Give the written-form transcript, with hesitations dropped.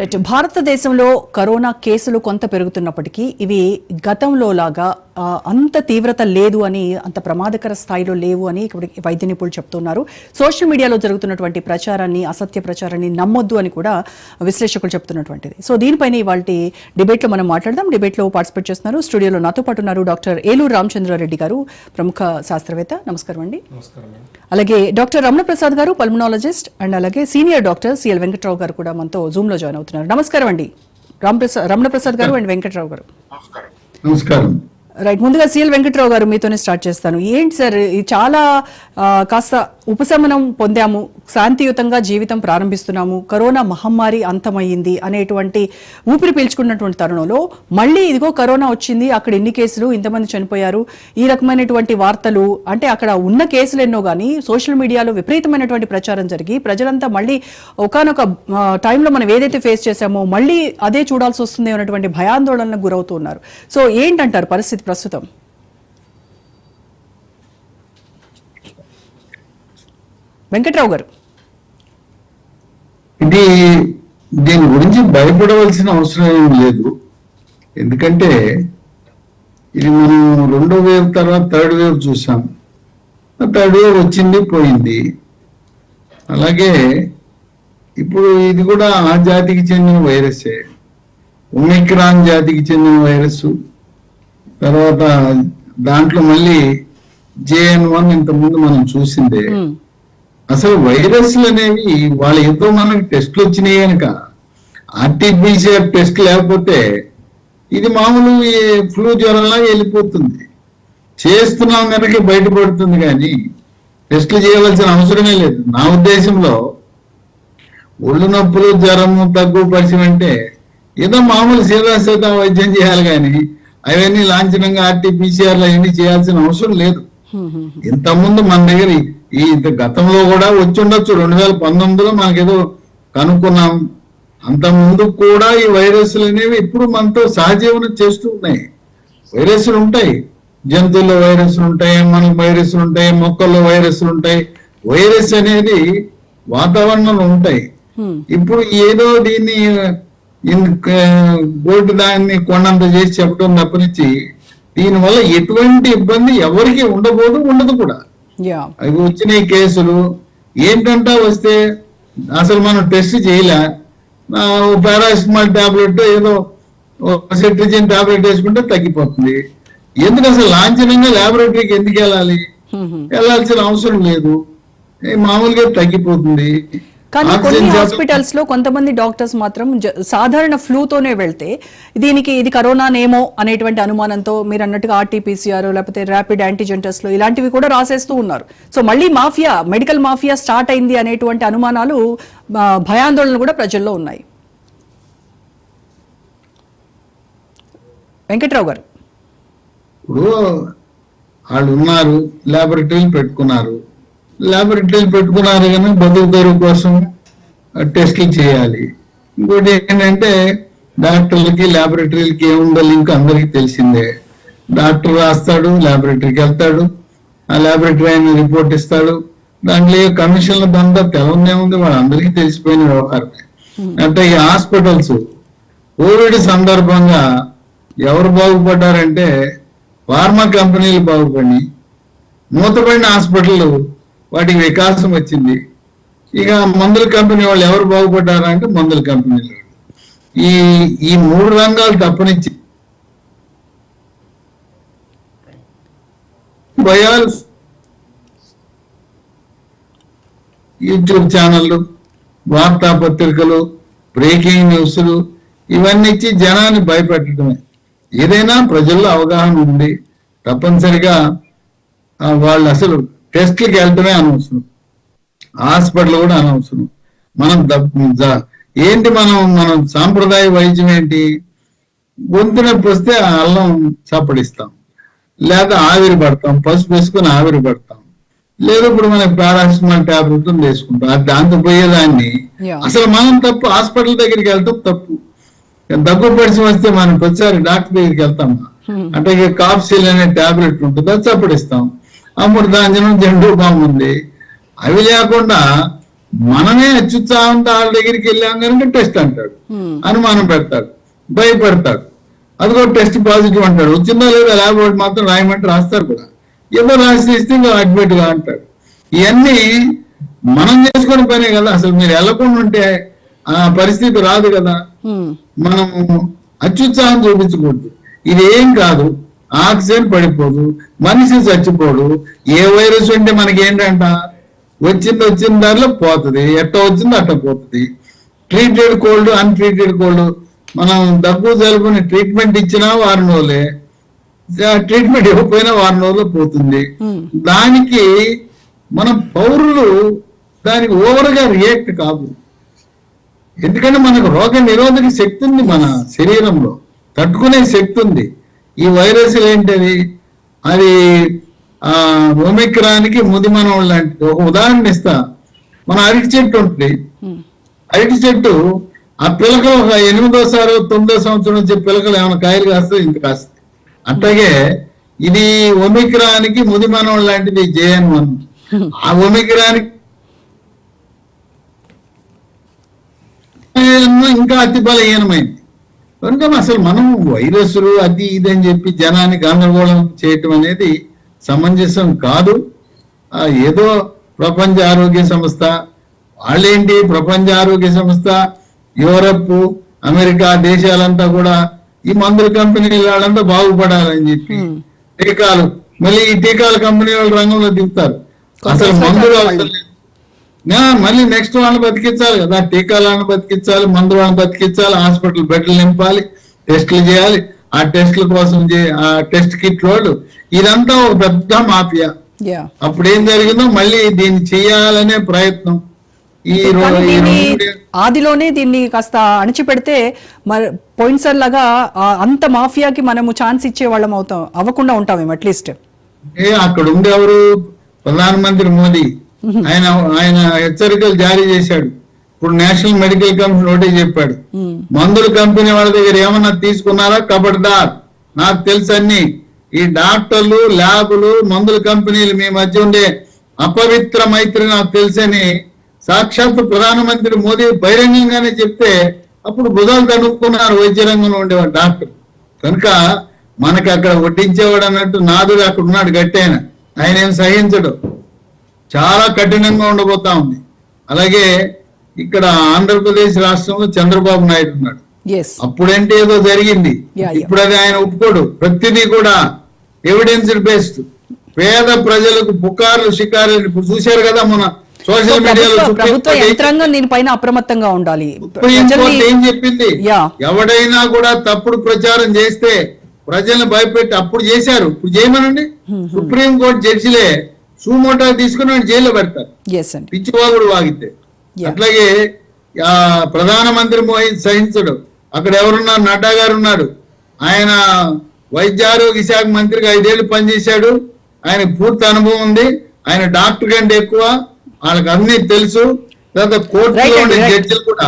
Right. భారతదేశంలో corona కేసులు కొంత పెరుగుతున్నప్పటికీ ఇవి గతంలో లాగా అంత తీవ్రత లేదు అని, అంత ప్రమాదకర స్థాయిలో లేవు అని ఇక్కడ వైద్య నిపుణులు చెప్తున్నారు. సోషల్ మీడియాలో జరుగుతున్నటువంటి ప్రచారాన్ని, అసత్య ప్రచారాన్ని నమ్మొద్దు అని కూడా విశ్లేషకులు చెప్తున్నటువంటిది. సో దీనిపైన ఇవాళ డిబేట్లో మనం మాట్లాడదాం. డిబేట్లో పార్టిసిపేట్ చేస్తున్నారు. స్టూడియోలో నాతో పాటు ఉన్నారు డాక్టర్ ఏలూరు రామచంద్రారెడ్డి గారు, ప్రముఖ శాస్త్రవేత్త. నమస్కారం అండి. అలాగే డాక్టర్ రమణ ప్రసాద్ గారు, పల్మనాలజిస్ట్, అండ్ అలాగే సీనియర్ డాక్టర్ సిఎల్ వెంకట్రావు గారు కూడా మనతో జూమ్ లో జాయిన్ అవుతున్నారు. నమస్కారం అండి రమణ ప్రసాద్ గారు అండ్ వెంకట్రావు గారు. నమస్కారం. రైట్. ముందుగా సిఎల్ వెంకట్రావు గారు, మీతోనే స్టార్ట్ చేస్తాను. ఏంటి సార్, చాలా కాస్త ఉపశమనం పొందాము, శాంతియుతంగా జీవితం ప్రారంభిస్తున్నాము, కరోనా మహమ్మారి అంతమయ్యింది అనేటువంటి ఊపిరి పీల్చుకున్నటువంటి తరుణంలో మళ్ళీ ఇదిగో కరోనా వచ్చింది, అక్కడ ఎన్ని కేసులు, ఇంతమంది చనిపోయారు, ఈ రకమైనటువంటి వార్తలు, అంటే అక్కడ ఉన్న కేసులు ఎన్నో కానీ సోషల్ మీడియాలో విపరీతమైనటువంటి ప్రచారం జరిగి ప్రజలంతా మళ్ళీ ఒకానొక టైంలో మనం ఏదైతే ఫేస్ చేశామో మళ్ళీ అదే చూడాల్సి వస్తుంది అనేటువంటి భయాందోళనకు గురవుతున్నారు. సో ఏంటంటారు పరిస్థితి ప్రస్తుతం? వెంకట్రావు గారు. దీని గురించి భయపడవలసిన అవసరం ఏం లేదు. ఎందుకంటే ఇది మనం 2వ వేవ్ తర్వాత 3rd వేవ్ చూసాం. 3rd వేవ్ వచ్చింది, పోయింది. అలాగే ఇప్పుడు ఇది కూడా ఆ జాతికి చెందిన వైరసే, ఒమిక్రాన్ జాతికి చెందిన వైరస్. తర్వాత దాంట్లో మళ్ళీ JN1 ఇంతకుముందు మనం చూసిందే. అసలు వైరస్లు అనేవి వాళ్ళ ఎంతో మనకి టెస్ట్లు వచ్చినాయి కనుక, RT-PCR టెస్ట్ లేకపోతే ఇది మామూలు ఫ్లూ జ్వరంలా వెళ్ళిపోతుంది. చేస్తున్నాం కనుక బయటపడుతుంది, కానీ టెస్ట్లు చేయవలసిన అవసరమే లేదు. నా ఉద్దేశంలో ఒళ్ళు నొప్పులు, జ్వరము, దగ్గు, పరిచయం అంటే ఏదో మామూలు సీదా వైద్యం చేయాలి, కానీ అవన్నీ లాంఛనంగా RT-PCRలు అవన్నీ చేయాల్సిన అవసరం లేదు. ఇంతకుముందు మన దగ్గర ఈ గతంలో కూడా వచ్చి ఉండొచ్చు. 2019లో మనకేదో కనుక్కున్నాం. అంతకుముందు కూడా ఈ వైరస్లు అనేవి ఇప్పుడు మనతో సహజీవనం చేస్తూ ఉన్నాయి. వైరస్లు ఉంటాయి, జంతువుల్లో వైరస్లు ఉంటాయి, మనకు వైరస్లు ఉంటాయి, మొక్కల్లో వైరస్లు ఉంటాయి. వైరస్ అనేది వాతావరణంలో ఉంటాయి. ఇప్పుడు ఏదో దీన్ని గోటు దాన్ని కొండంత చేసి చెప్పడం తప్పనిచ్చి దీనివల్ల ఎటువంటి ఇబ్బంది ఎవరికి ఉండదు కూడా. అవి వచ్చిన కేసులు ఏంటంటా వస్తే అసలు మనం టెస్ట్ చేయలే, పారాసిటమాల్ టాబ్లెట్ ఏదో సెట్రిజిన్ టాబ్లెట్ వేసుకుంటే తగ్గిపోతుంది. ఎందుకు అసలు లాంఛనంగా ల్యాబొరేటరీకి ఎందుకు వెళ్ళాల్సిన అవసరం లేదు, మామూలుగా తగ్గిపోతుంది. కానీ కొన్ని హాస్పిటల్స్ లో కొంతమంది డాక్టర్స్ మాత్రం సాధారణ ఫ్లూతోనే వెళ్తే దీనికి ఇది కరోనానేమో అనేటువంటి అనుమానంతో మీరు అన్నట్టుగా RT-PCR లేకపోతే ర్యాపిడ్ యాంటీజెన్ టెస్ట్లు ఇలాంటివి కూడా రాసేస్తూ ఉన్నారు. సో మళ్ళీ మాఫియా, మెడికల్ మాఫియా స్టార్ట్ అయింది అనేటువంటి అనుమానాలు, భయాందోళనలు కూడా ప్రజల్లో ఉన్నాయి. వెంకట్రావు గారు. ఇప్పుడు వాళ్ళు ఉన్నారు, ల్యాబొరేటరీలు పెట్టుకున్నారు కానీ బతుకు తెరువు కోసం టెస్టులు చేయాలి. ఇంకోటి ఏంటంటే డాక్టర్లకి ల్యాబొరేటరీలకి ఏముందో లింక్ అందరికీ తెలిసిందే. డాక్టర్ రాస్తాడు, ల్యాబొరేటరీకి వెళ్తాడు, ఆ ల్యాబొరేటరీ ఆయన రిపోర్ట్ ఇస్తాడు. దాంట్లో కమిషన్ల దందా తెలవనే ఉంది, వాళ్ళందరికీ తెలిసిపోయిన వ్యవహారమే. అంటే ఈ హాస్పిటల్స్ కోవిడ్ సందర్భంగా ఎవరు బాగుపడ్డారంటే ఫార్మా కంపెనీలు బాగుపడి, మూతపడిన హాస్పిటల్ వాటికి వికాసం వచ్చింది. ఇక మందుల కంపెనీ వాళ్ళు ఎవరు బాగుపడ్డారంటే మందుల కంపెనీలు. ఈ 3 రంగాలు తప్పనిచ్చి భయాలు యూట్యూబ్ ఛానళ్ళు, వార్తాపత్రికలు, బ్రేకింగ్ న్యూస్లు ఇవన్నీ ఇచ్చి జనాన్ని భయపెట్టడమే. ఏదైనా ప్రజల్లో అవగాహన ఉంది, తప్పనిసరిగా వాళ్ళు అసలు టెస్ట్లకి వెళ్ళటమే అనవసరం, హాస్పిటల్ కూడా అనవసరం. మనం సాంప్రదాయ వైద్యం ఏంటి, గొంతు నొప్పి వస్తే అల్లం చప్పడిస్తాం, లేదా ఆవిరి పడతాం, పసుపు వేసుకొని ఆవిరి పడతాం, లేదా ఇప్పుడు మనకి పారాసిటమాల్ టాబ్లెట్ వేసుకుంటాం. దాంతో పోయేదాన్ని అసలు మనం తప్పు, హాస్పిటల్ దగ్గరికి వెళ్తాం తప్పు. దగ్గు పరిచి వస్తే మనం ప్రతిసారి డాక్టర్ దగ్గరికి వెళ్తామా అంటే కాప్సిల్ అనే టాబ్లెట్ ఉంటుంది, అది చప్పడిస్తాం. అమృతాంజనం, జండు బామ్ ఉంది. అవి లేకుండా మనమే అత్యుత్సాహంతో వాళ్ళ దగ్గరికి వెళ్ళాం కనుక టెస్ట్ అంటాడు, అనుమానం పెడతాడు, భయపడతాడు. అదిగో టెస్ట్ పాజిటివ్ అంటాడు, వచ్చిందో లేదా ల్యాబ్ మాత్రం రాయమంటే రాస్తారు కూడా, ఏదో రాసి ఇస్తే ఇంకా అడ్మిట్ గా అంటాడు. ఇవన్నీ మనం చేసుకునే పనే కదా. అసలు మీరు వెళ్ళకుండా ఉంటే ఆ పరిస్థితి రాదు కదా. మనము అత్యుత్సాహం చూపించకూడదు. ఇది ఏం కాదు, ఆక్సిజన్ పడిపోదు, మనిషి చచ్చిపోడు. ఏ వైరస్ ఉంటే మనకి ఏంటంట, వచ్చిన దారిలో పోతుంది, ఎట్ట వచ్చిందో అట్ట పోతుంది. ట్రీటెడ్ కోల్డ్, అన్ట్రీటెడ్ కోల్డ్, మనం దగ్గు జలుబుని ట్రీట్మెంట్ ఇచ్చినా వారం రోజులే, ట్రీట్మెంట్ ఇవ్వకపోయినా వారం రోజుల్లో పోతుంది. దానికి మన పౌరులు దానికి ఓవర్ గా రియాక్ట్ కాదు. ఎందుకంటే మనకు రోగ నిరోధక శక్తి ఉంది, మన శరీరంలో తట్టుకునే శక్తి ఉంది. ఈ వైరస్ ఏంటది, అది ఒమిక్రాన్కి ముదిమనం లాంటిది. ఒక ఉదాహరణ ఇస్తా. మన అరటి చెట్టు ఉంటుంది, అరటి చెట్టు ఆ పిలకలు ఒక 8వ, 9వ సంవత్సరం వచ్చే పిలకలు ఏమైనా కాయలు కాస్తే ఇంత కాస్తుంది. అట్లాగే ఇది ఒమిక్రాన్కి ముదిమనం లాంటిది JN1. ఆ ఒమిక్రాన్కి ఇంకా అతి బలహీనమైంది. కనుక అసలు మనం వైరస్లు అది ఇది అని చెప్పి జనాన్ని గందరగోళం చేయటం అనేది సమంజసం కాదు. ఏదో ప్రపంచ ఆరోగ్య సంస్థ వాళ్ళేంటి, ప్రపంచ ఆరోగ్య సంస్థ, యూరప్, అమెరికా దేశాలంతా కూడా ఈ మందుల కంపెనీల వాళ్ళంతా బాగుపడాలని చెప్పి టీకాలు, మళ్ళీ ఈ టీకాల కంపెనీ వాళ్ళ రంగంలో దిగుతారు. అసలు మందులు అవసరం లేదు, మళ్ళీ నెక్స్ట్ వాళ్ళని బతికించాలి కదా. టీకాలు వాళ్ళని బతికించాలి, మందు వాళ్ళని బతికించాలి, హాస్పిటల్ బెడ్లు నింపాలి, టెస్టులు చేయాలి. ఆ టెస్టుల కోసం ఆ టెస్ట్ కిట్ వాళ్ళు, ఇదంతా ఒక పెద్ద మాఫియా. అప్పుడు ఏం జరిగిందో మళ్ళీ దీన్ని చేయాలనే ప్రయత్నం. ఆదిలోనే దీన్ని కాస్త అణిచిపెడితే మరి పోయినసారి లాగా అంత మాఫియాకి మనము ఛాన్స్ ఇచ్చే వాళ్ళం అవ్వకుండా ఉంటామేమో అట్లీస్ట్. అక్కడ ఉండే ఎవరు, ప్రధానమంత్రి మోదీ, ఆయన హెచ్చరికలు జారీ చేశాడు. ఇప్పుడు నేషనల్ మెడికల్ కమిషన్ ఒకటే చెప్పాడు, మందుల కంపెనీ వాళ్ళ దగ్గర ఏమన్నా తీసుకున్నారా కబడ్దార్, నాకు తెలుసు అన్ని. ఈ డాక్టర్లు, ల్యాబులు, మందుల కంపెనీలు మీ మధ్య ఉండే అపవిత్ర మైత్రి నాకు తెలుసని సాక్షాత్ ప్రధానమంత్రి మోదీ బహిరంగంగానే చెప్తే అప్పుడు బుధాలు తడుపుకున్నారు వైద్య రంగంలో ఉండేవాడు డాక్టర్. కనుక మనకి అక్కడ వడ్డించేవాడు అన్నట్టు నాదుడు అక్కడ ఉన్నాడు గట్టైన, ఆయన ఏం సహించడు, చాలా కఠినంగా ఉండబోతా ఉంది. అలాగే ఇక్కడ ఆంధ్రప్రదేశ్ రాష్ట్రంలో చంద్రబాబు నాయుడు ఉన్నాడు. అప్పుడంటే ఏదో జరిగింది, ఇప్పుడు అది ఆయన ఒప్పుకోడు. ప్రతిదీ కూడా ఎవిడెన్స్ బేస్డ్, పేద ప్రజలకు పుకార్లు షికారులు. ఇప్పుడు చూశారు కదా మన సోషల్ మీడియాలో ప్రభుత్వ యంత్రాంగం దీనిపైన అప్రమత్తంగా ఉండాలి. ఏం చెప్పింది, ఎవడైనా కూడా తప్పుడు ప్రచారం చేస్తే ప్రజలను భయపెట్టి, అప్పుడు చేశారు, ఇప్పుడు చేయమనండి. సుప్రీంకోర్టు జడ్జిలే సుమోటో తీసుకుని జైల్లో పెడతారు, పిచ్చివాగుడు వాగితే. అట్లాగే ప్రధానమంత్రి సహించడు. అక్కడ ఎవరున్నారు, నడ్డా గారు ఉన్నాడు. ఆయన వైద్య ఆరోగ్య శాఖ మంత్రిగా 5 ఏళ్ళు పనిచేశాడు. ఆయన పూర్తి అనుభవం ఉంది. ఆయన డాక్టర్ కంటే ఎక్కువ వాళ్ళకి అన్ని తెలుసు. తర్వాత కోర్టులో ఉండే జడ్జిలు కూడా